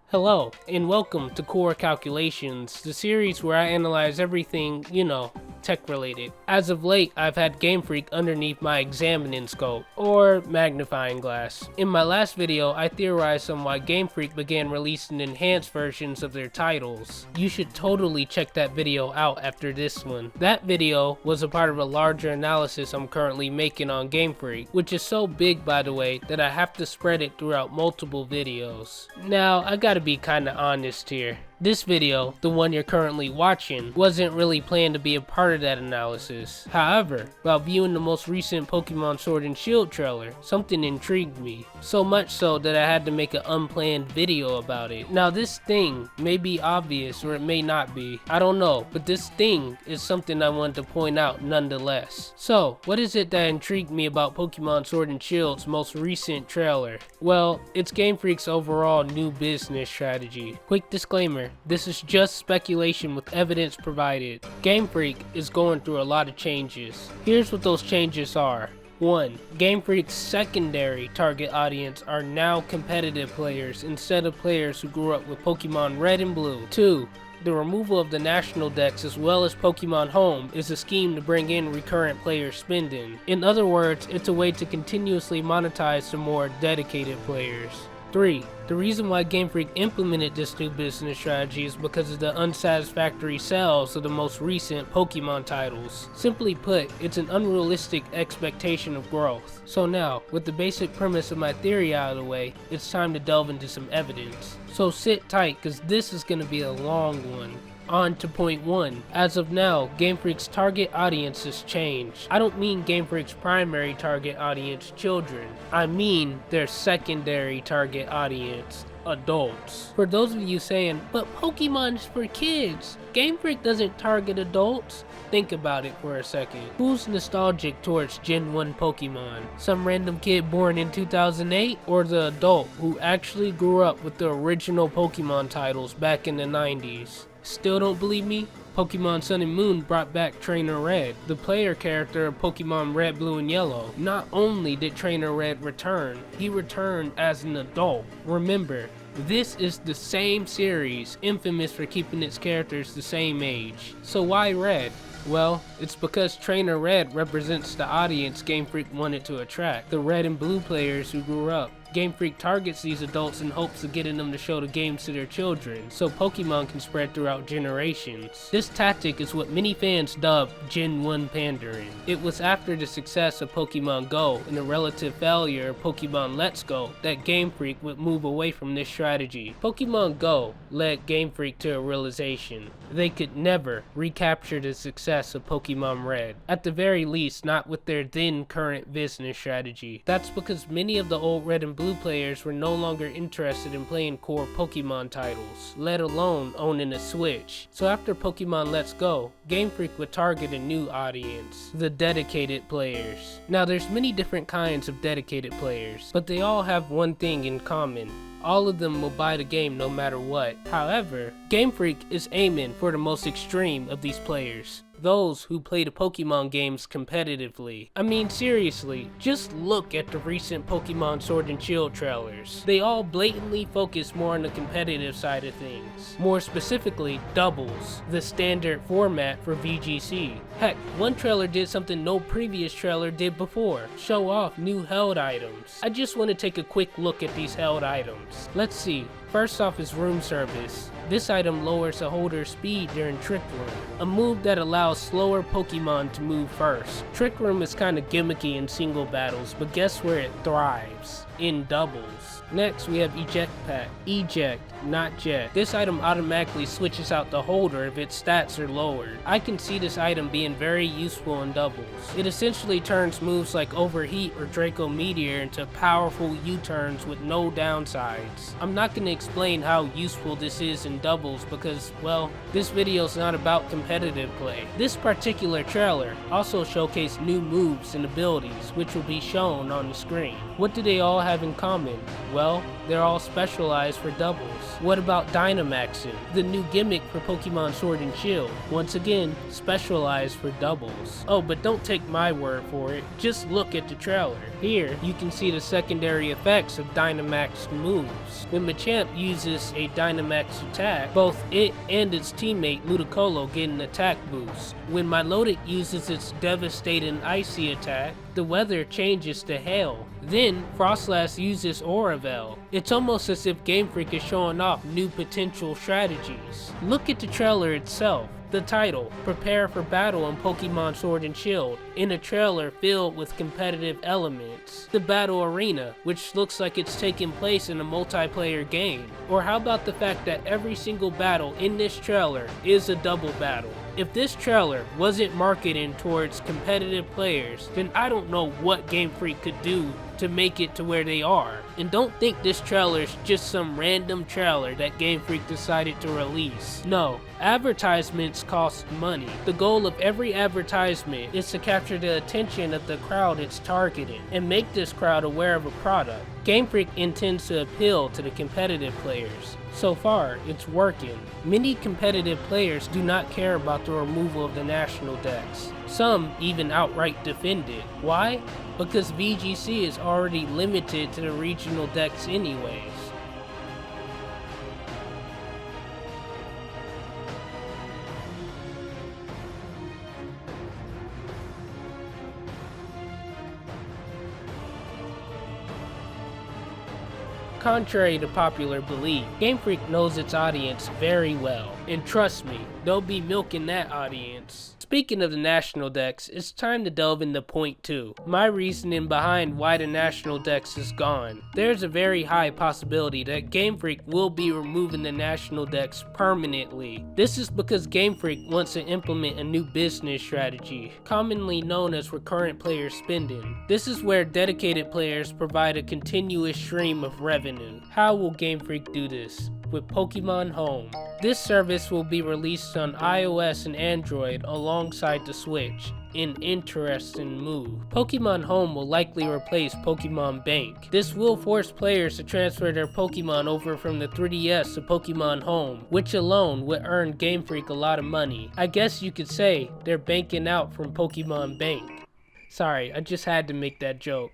Hello, and welcome to Core Calculations, the series where I analyze everything, tech related. As of late, I've had Gamefreak underneath my examining scope, or magnifying glass. In my last video, I theorized on why Gamefreak began releasing enhanced versions of their titles. You should totally check that video out after this one. That video was a part of a larger analysis I'm currently making on Gamefreak, which is so big by the way that I have to spread it throughout multiple videos. Now, I gotta be kinda honest here. This video, the one you're currently watching, wasn't really planned to be a part of that analysis. However, while viewing the most recent Pokemon Sword and Shield trailer, something intrigued me. So much so that I had to make an unplanned video about it. Now this thing may be obvious or it may not be, I don't know, but this thing is something I wanted to point out nonetheless. So, what is it that intrigued me about Pokemon Sword and Shield's most recent trailer? Well, it's Gamefreak's overall new business strategy. Quick disclaimer. This is just speculation with evidence provided. Gamefreak is going through a lot of changes. Here's what those changes are. 1. Gamefreak's secondary target audience are now competitive players instead of players who grew up with Pokemon Red and Blue. 2. The removal of the national decks as well as Pokemon Home is a scheme to bring in recurrent player spending. In other words, it's a way to continuously monetize some more dedicated players. 3. The reason why Gamefreak implemented this new business strategy is because of the unsatisfactory sales of the most recent Pokemon titles. Simply put, it's an unrealistic expectation of growth. So now, with the basic premise of my theory out of the way, it's time to delve into some evidence. So sit tight, cause this is gonna be a long one. On to point 1. As of now, Gamefreak's target audience has changed. I don't mean Gamefreak's primary target audience, children. I mean their secondary target audience, adults. For those of you saying, but Pokemon's for kids, Gamefreak doesn't target adults. Think about it for a second. Who's nostalgic towards Gen 1 Pokemon? Some random kid born in 2008? Or the adult who actually grew up with the original Pokemon titles back in the 90s? Still don't believe me? Pokemon Sun and Moon brought back Trainer Red, the player character of Pokemon Red, Blue, and Yellow. Not only did Trainer Red return, he returned as an adult. Remember, this is the same series, infamous for keeping its characters the same age. So why Red? Well, it's because Trainer Red represents the audience Gamefreak wanted to attract, the Red and Blue players who grew up. Gamefreak targets these adults in hopes of getting them to show the games to their children, so Pokemon can spread throughout generations. This tactic is what many fans dub Gen 1 pandering. It was after the success of Pokemon Go and the relative failure of Pokemon Let's Go that Gamefreak would move away from this strategy. Pokemon Go led Gamefreak to a realization. They could never recapture the success of Pokemon Red, at the very least not with their then current business strategy. That's because many of the old Red and Blue players were no longer interested in playing core Pokemon titles, let alone owning a Switch. So after Pokemon Let's Go, Gamefreak would target a new audience, the dedicated players. Now there's many different kinds of dedicated players, but they all have one thing in common. All of them will buy the game no matter what. However, Gamefreak is aiming for the most extreme of these players. Those who play the Pokemon games competitively. I mean seriously, just look at the recent Pokemon Sword and Shield trailers. They all blatantly focus more on the competitive side of things. More specifically, doubles, the standard format for VGC. Heck, one trailer did something no previous trailer did before. Show off new held items. I just want to take a quick look at these held items. Let's see. First off is Room Service. This item lowers a holder's speed during Trick Room, a move that allows slower Pokemon to move first. Trick Room is kinda gimmicky in single battles, but guess where it thrives? In doubles. Next we have Eject Pack. Eject, not jet. This item automatically switches out the holder if its stats are lowered. I can see this item being very useful in doubles. It essentially turns moves like Overheat or Draco Meteor into powerful U-turns with no downsides. I'm not going to explain how useful this is in in doubles because, well, this video is not about competitive play. This particular trailer also showcased new moves and abilities, which will be shown on the screen. What do they all have in common? Well, they're all specialized for doubles. What about Dynamaxing, the new gimmick for Pokemon Sword and Shield? Once again, specialized for doubles. Oh, but don't take my word for it, just look at the trailer. Here, you can see the secondary effects of Dynamax moves. When Machamp uses a Dynamax attack, both it and its teammate Ludicolo get an attack boost. When Milotic uses its devastating Icy attack, the weather changes to hail. Then, Frostlass uses Auravel. It's almost as if Gamefreak is showing off new potential strategies. Look at the trailer itself. The title, Prepare for Battle in Pokemon Sword and Shield, in a trailer filled with competitive elements. The battle arena, which looks like it's taking place in a multiplayer game. Or how about the fact that every single battle in this trailer is a double battle? If this trailer wasn't marketing towards competitive players, then I don't know what Game Freak could do to make it to where they are. And don't think this trailer is just some random trailer that Game Freak decided to release. No, advertisements cost money. The goal of every advertisement is to capture the attention of the crowd it's targeting and make this crowd aware of a product. Game Freak intends to appeal to the competitive players. So far, it's working. Many competitive players do not care about the removal of the national decks. Some even outright defend it. Why? Because VGC is already limited to the regional decks anyways. Contrary to popular belief, Game Freak knows its audience very well, and trust me, they'll be milking that audience. Speaking of the national decks, it's time to delve into point 2, my reasoning behind why the national decks is gone. There's a very high possibility that Game Freak will be removing the national decks permanently. This is because Game Freak wants to implement a new business strategy, commonly known as recurrent player spending. This is where dedicated players provide a continuous stream of revenue. How will Game Freak do this? With Pokemon Home. This service will be released on iOS and Android alongside the Switch. An interesting move. Pokemon Home will likely replace Pokemon Bank. This will force players to transfer their Pokemon over from the 3DS to Pokemon Home, which alone would earn Game Freak a lot of money. I guess you could say they're banking out from Pokemon Bank. Sorry, I just had to make that joke.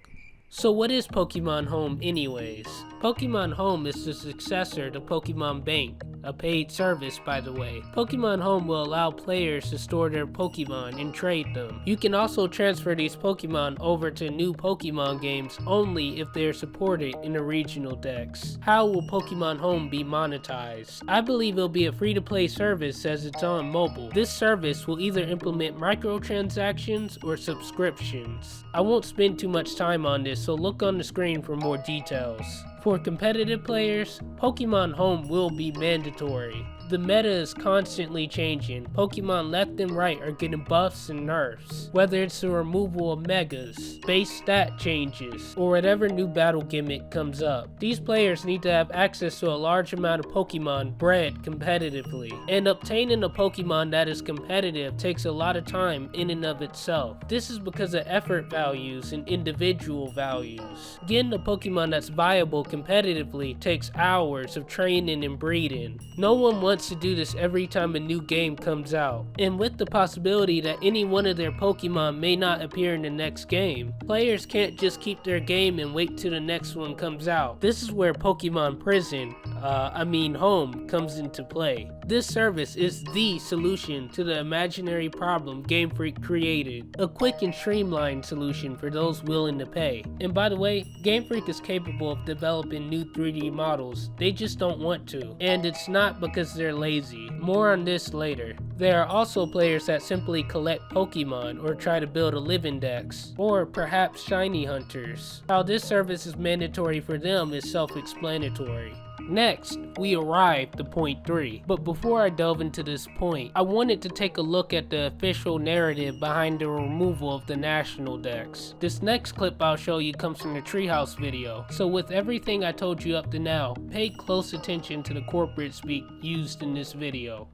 So what is Pokemon Home anyways? Pokemon Home is the successor to Pokemon Bank, a paid service by the way. Pokemon Home will allow players to store their Pokemon and trade them. You can also transfer these Pokemon over to new Pokemon games only if they are supported in the regional decks. How will Pokemon Home be monetized? I believe it'll be a free-to-play service as it's on mobile. This service will either implement microtransactions or subscriptions. I won't spend too much time on this, so look on the screen for more details. For competitive players, Pokemon Home will be mandatory. The meta is constantly changing. Pokemon left and right are getting buffs and nerfs. Whether it's the removal of megas, base stat changes, or whatever new battle gimmick comes up. These players need to have access to a large amount of Pokemon bred competitively. And obtaining a Pokemon that is competitive takes a lot of time in and of itself. This is because of effort values and individual values. Getting a Pokemon that's viable competitively takes hours of training and breeding. No one wants to do this every time a new game comes out. And with the possibility that any one of their Pokemon may not appear in the next game, players can't just keep their game and wait till the next one comes out. This is where Pokemon Home comes into play. This service is the solution to the imaginary problem Game Freak created. A quick and streamlined solution for those willing to pay. And by the way, Game Freak is capable of developing new 3D models, they just don't want to. And it's not because they're lazy. More on this later. There are also players that simply collect Pokemon or try to build a living dex, or perhaps shiny hunters. How this service is mandatory for them is self-explanatory. Next, we arrived to point 3. But before I delve into this point, I wanted to take a look at the official narrative behind the removal of the national decks. This next clip I'll show you comes from the Treehouse video, so with everything I told you up to now, pay close attention to the corporate speak used in this video.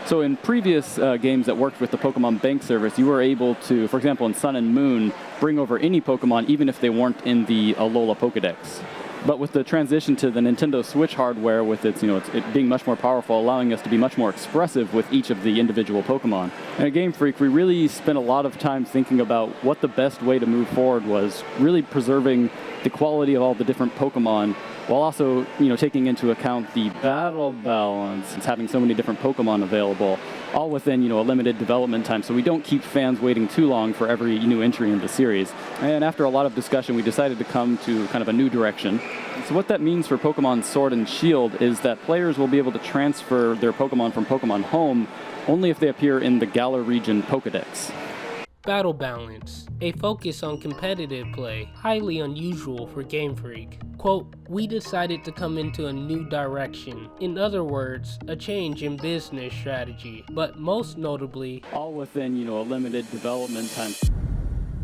So in previous games that worked with the Pokemon Bank service, you were able to, for example in Sun and Moon, bring over any Pokemon even if they weren't in the Alola Pokedex. But with the transition to the Nintendo Switch hardware, with its, it being much more powerful, allowing us to be much more expressive with each of the individual Pokemon. And at Gamefreak, we really spent a lot of time thinking about what the best way to move forward was, really preserving the quality of all the different Pokemon, while also, taking into account the battle balance, and having so many different Pokemon available, all within, a limited development time, so we don't keep fans waiting too long for every new entry in the series. And after a lot of discussion, we decided to come to kind of a new direction. So what that means for Pokemon Sword and Shield is that players will be able to transfer their Pokemon from Pokemon Home only if they appear in the Galar region Pokedex. Battle balance, a focus on competitive play, highly unusual for Gamefreak. Quote, we decided to come into a new direction. In other words, a change in business strategy, but most notably, all within, a limited development time.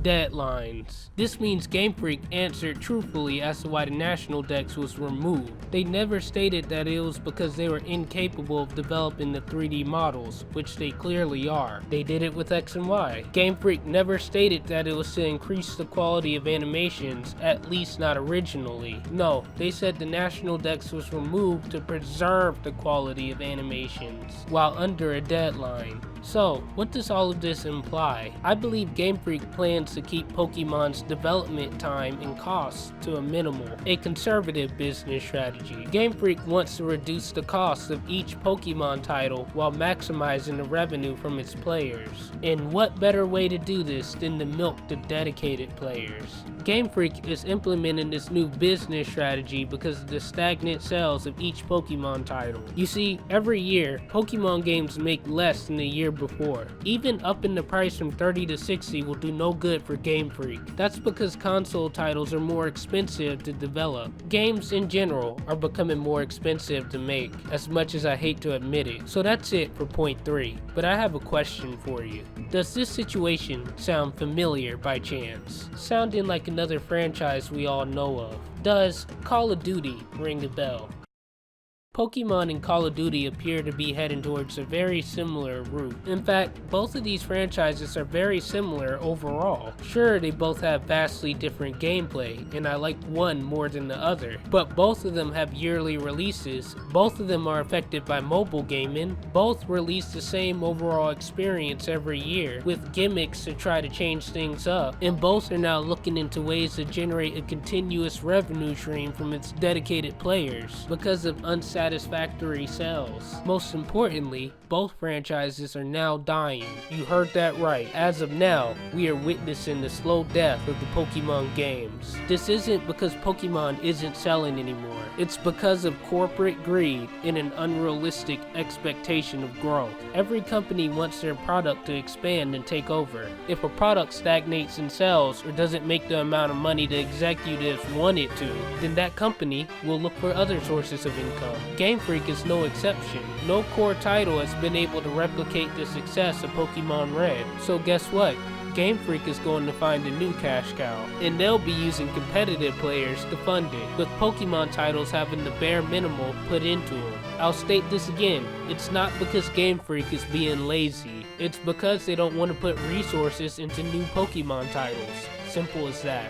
Deadlines. This means Gamefreak answered truthfully as to why the National Dex was removed. They never stated that it was because they were incapable of developing the 3D models, which they clearly are. They did it with X and Y. Gamefreak never stated that it was to increase the quality of animations, at least not originally. No, they said the National Dex was removed to preserve the quality of animations, while under a deadline. So, what does all of this imply? I believe Gamefreak plans to keep Pokemon's development time and costs to a minimal, a conservative business strategy. Gamefreak wants to reduce the cost of each Pokemon title while maximizing the revenue from its players. And what better way to do this than to milk the dedicated players? Gamefreak is implementing this new business strategy because of the stagnant sales of each Pokemon title. You see, every year, Pokemon games make less than the year before. Even upping the price from $30 to $60 will do no good for Gamefreak. That's because console titles are more expensive to develop. Games in general are becoming more expensive to make, as much as I hate to admit it. So that's it for point 3. But I have a question for you. Does this situation sound familiar by chance? Sounding like another franchise we all know of. Does Call of Duty ring a bell? Pokemon and Call of Duty appear to be heading towards a very similar route. In fact, both of these franchises are very similar overall. Sure, they both have vastly different gameplay, and I like one more than the other, but both of them have yearly releases, both of them are affected by mobile gaming, both release the same overall experience every year, with gimmicks to try to change things up, and both are now looking into ways to generate a continuous revenue stream from its dedicated players, because of unsatisfactory sales. Most importantly, both franchises are now dying. You heard that right. As of now, we are witnessing the slow death of the Pokemon games. This isn't because Pokemon isn't selling anymore. It's because of corporate greed and an unrealistic expectation of growth. Every company wants their product to expand and take over. If a product stagnates in sales or doesn't make the amount of money the executives want it to, then that company will look for other sources of income. Gamefreak is no exception. No core title has been able to replicate the success of Pokemon Red. So guess what? Gamefreak is going to find a new cash cow, and they'll be using competitive players to fund it, with Pokemon titles having the bare minimal put into them. I'll state this again, it's not because Gamefreak is being lazy, it's because they don't want to put resources into new Pokemon titles. Simple as that.